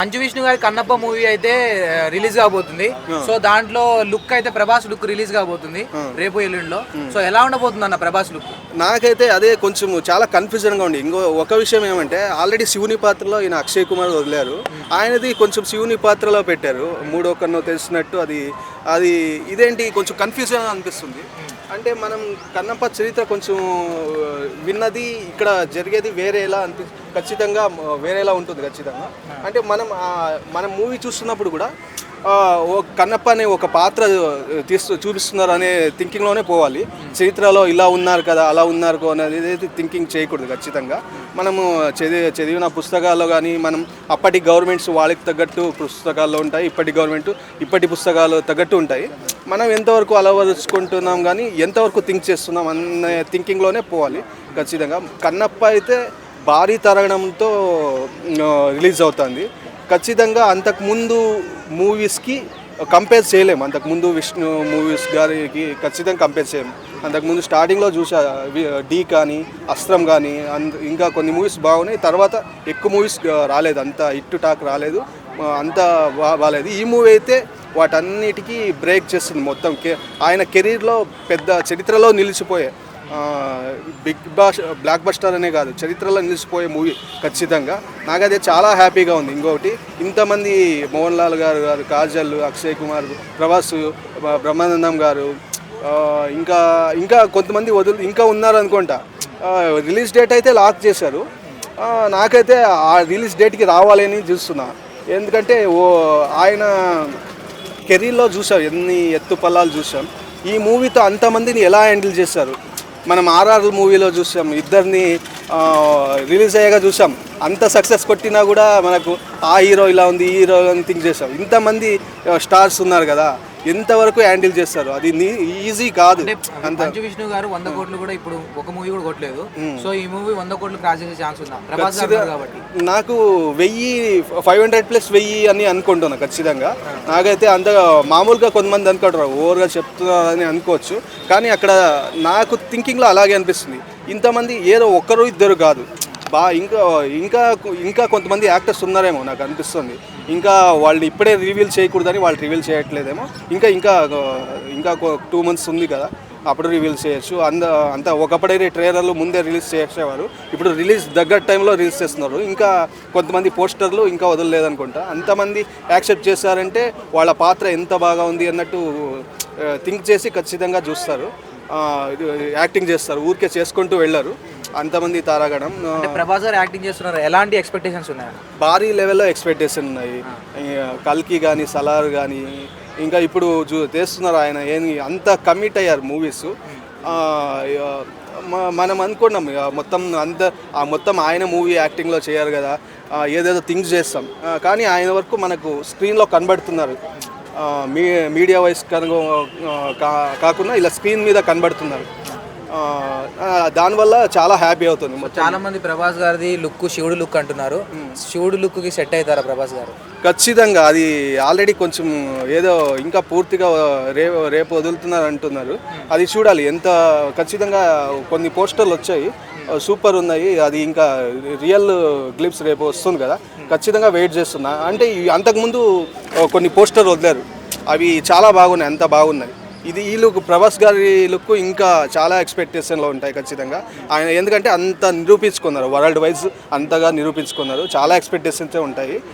మంచు విష్ణు గారి కన్నప్ప మూవీ అయితే రిలీజ్ కాబోతుంది. సో దాంట్లో లుక్ అయితే ప్రభాస్ లుక్ రిలీజ్ కాబోతుంది రేపు ఎల్లుండిలో. సో ఎలా ఉండబోతుంది అన్న ప్రభాస్ లుక్? నాకైతే అదే కొంచెం చాలా కన్ఫ్యూజన్గా ఉంది. ఇంకో ఒక విషయం ఏమంటే ఆల్రెడీ శివుని పాత్రలో ఈయన అక్షయ్ కుమార్ వదిలేరు, ఆయనది కొంచెం శివుని పాత్రలో పెట్టారు. మూడో కన్ను తెలిసినట్టు అది ఇదేంటి కొంచెం కన్ఫ్యూజన్ అనిపిస్తుంది. అంటే మనం కన్నప్ప చరిత్ర కొంచెం విన్నది, ఇక్కడ జరిగేది వేరేలా ఖచ్చితంగా వేరేలా ఉంటుంది ఖచ్చితంగా. అంటే మనం మూవీ చూస్తున్నప్పుడు కూడా కన్నప్ప అనే ఒక పాత్ర చూపిస్తున్నారు అనే థింకింగ్లోనే పోవాలి. చరిత్రలో ఇలా ఉన్నారు కదా, అలా ఉన్నారు అనేది థింకింగ్ చేయకూడదు ఖచ్చితంగా. మనము చదివిన పుస్తకాల్లో కానీ మనం అప్పటి గవర్నమెంట్స్ వాళ్ళకి తగ్గట్టు పుస్తకాల్లో ఉంటాయి, ఇప్పటి పుస్తకాలు తగ్గట్టు ఉంటాయి. మనం ఎంతవరకు అలవరుచుకుంటున్నాం కానీ ఎంతవరకు థింక్ చేస్తున్నాం అనే థింకింగ్లోనే పోవాలి ఖచ్చితంగా. కన్నప్ప అయితే భారీ తరగడంతో రిలీజ్ అవుతుంది ఖచ్చితంగా. అంతకుముందు మూవీస్కి కంపేర్ చేయలేము, అంతకుముందు విష్ణు మూవీస్ గారికి ఖచ్చితంగా కంపేర్ చేయలేము. అంతకుముందు స్టార్టింగ్లో చూసా డీ కానీ అస్త్రం కానీ ఇంకా కొన్ని మూవీస్ బాగున్నాయి. తర్వాత ఎక్కువ మూవీస్ రాలేదు, అంత హిట్ టాక్ రాలేదు, అంత బాగాలేదు. ఈ మూవీ అయితే వాటన్నిటికీ బ్రేక్ చేస్తుంది మొత్తం. ఆయన కెరీర్లో పెద్ద చరిత్రలో నిలిచిపోయే బ్లాక్ బస్టర్ అనే కాదు, చరిత్రలో నిలిచిపోయే మూవీ ఖచ్చితంగా. నాకైతే చాలా హ్యాపీగా ఉంది. ఇంకొకటి, ఇంతమంది మోహన్ లాల్ గారు, కాజల్, అక్షయ్ కుమార్, ప్రభాస్, బ్రహ్మానందం గారు, ఇంకా కొంతమంది ఇంకా ఉన్నారు అనుకుంటా. రిలీజ్ డేట్ అయితే లాక్ చేశారు. నాకైతే ఆ రిలీజ్ డేట్కి రావాలని చూస్తున్నా. ఎందుకంటే ఆయన కెరీర్లో చూసాం, ఎన్ని ఎత్తుపల్లాలు చూసాం. ఈ మూవీతో అంతమందిని ఎలా హ్యాండిల్ చేశారు. మనం ఆర్ఆర్ మూవీలో చూసాం, ఇద్దరిని రిలీజ్ అయ్యాక చూసాం. అంత సక్సెస్ కొట్టినా కూడా మనకు ఆ హీరో ఇలా ఉంది, ఈ హీరో అని థింక్ చేసాం. ఇంతమంది స్టార్స్ ఉన్నారు కదా, ఎంతవరకు హ్యాండిల్ చేస్తారు, అది ఈజీ కాదు. మంచు విష్ణు గారు 100 కోట్లు కూడా ఇప్పుడు ఒక మూవీ కూడా కొట్టలేదు. సో ఈ మూవీ 100 కోట్లు క్రాస్ చేసే ఛాన్స్ ఉందా ప్రభాస్ గారు కాబట్టి? నాకు 500+ అని అనుకుంటున్నా ఖచ్చితంగా. నాకైతే అంత మామూలుగా కొంతమంది అనుకుంటారు, ఓవర్గా చెప్తున్నారని అనుకోవచ్చు, కానీ అక్కడ నాకు థింకింగ్లో అలాగే అనిపిస్తుంది. ఇంతమంది ఏదో ఒక్కరు ఇద్దరు కాదు, ఇంకా కొంతమంది యాక్టర్స్ ఉన్నారేమో నాకు అనిపిస్తుంది. ఇంకా వాళ్ళని ఇప్పుడే రివీల్ చేయకూడదని వాళ్ళు రివీల్ చేయట్లేదేమో. ఇంకా 2 months ఉంది కదా, అప్పుడు రివీల్ చేయొచ్చు. అంత ఒకప్పుడైతే ట్రైలర్లు ముందే రిలీజ్ చేసేవారు, ఇప్పుడు రిలీజ్ దగ్గర టైంలో రిలీజ్ చేస్తున్నారు. ఇంకా కొంతమంది పోస్టర్లు ఇంకా వదలలేదనుకుంటా. అంతమంది యాక్సెప్ట్ చేశారంటే వాళ్ళ పాత్ర ఎంత బాగా ఉంది అన్నట్టు థింక్ చేసి ఖచ్చితంగా చూస్తారు, యాక్టింగ్ చేస్తారు, ఊరికే చేసుకుంటూ వెళ్ళారు. అంతమంది తారాగణం. ప్రభాస్ గారు యాక్టింగ్ చేస్తున్నారు, ఎలాంటి ఎక్స్పెక్టేషన్స్ ఉన్నాయి? భారీ లెవెల్లో ఎక్స్పెక్టేషన్ ఉన్నాయి. కల్కి కానీ, సలార్ కానీ, ఇంకా ఇప్పుడు చేస్తున్నారు. ఆయన అంత కమిట్ అయ్యారు మూవీస్. మనం అనుకున్నాం మొత్తం ఆయన మూవీ యాక్టింగ్లో చేయరు కదా, ఏదేదో థింగ్స్ చేస్తాం, కానీ ఆయన వరకు మనకు స్క్రీన్లో కనబడుతున్నారు. మీడియా వైస్ కాకుండా ఇలా స్క్రీన్ మీద కనబడుతున్నారు. దానివల్ల చాలా హ్యాపీ అవుతుంది. చాలా మంది ప్రభాస్ గారిది లుక్ శివుడు లుక్ అంటున్నారు. శివుడు లుక్కి సెట్ అవుతారా ప్రభాస్ గారు? ఖచ్చితంగా. అది ఆల్రెడీ కొంచెం ఏదో ఇంకా పూర్తిగా రేపు వదులుతున్నారు అంటున్నారు. అది చూడాలి. ఖచ్చితంగా కొన్ని పోస్టర్లు వచ్చాయి, సూపర్ ఉన్నాయి. అది ఇంకా రియల్ గ్లిప్స్ రేపు వస్తుంది కదా, ఖచ్చితంగా వెయిట్ చేస్తున్నా. అంటే అంతకుముందు కొన్ని పోస్టర్ వదిలారు, అవి చాలా బాగున్నాయి, అంత బాగున్నాయి. ఈ లుక్ ప్రభాస్ గారి లుక్ ఇంకా చాలా ఎక్స్పెక్టేషన్లో ఉంటాయి ఖచ్చితంగా. ఆయన ఎందుకంటే అంత నిరూపించుకున్నారు, వరల్డ్ వైజ్ అంతగా నిరూపించుకున్నారు, చాలా ఎక్స్పెక్టేషన్స్ ఉంటాయి.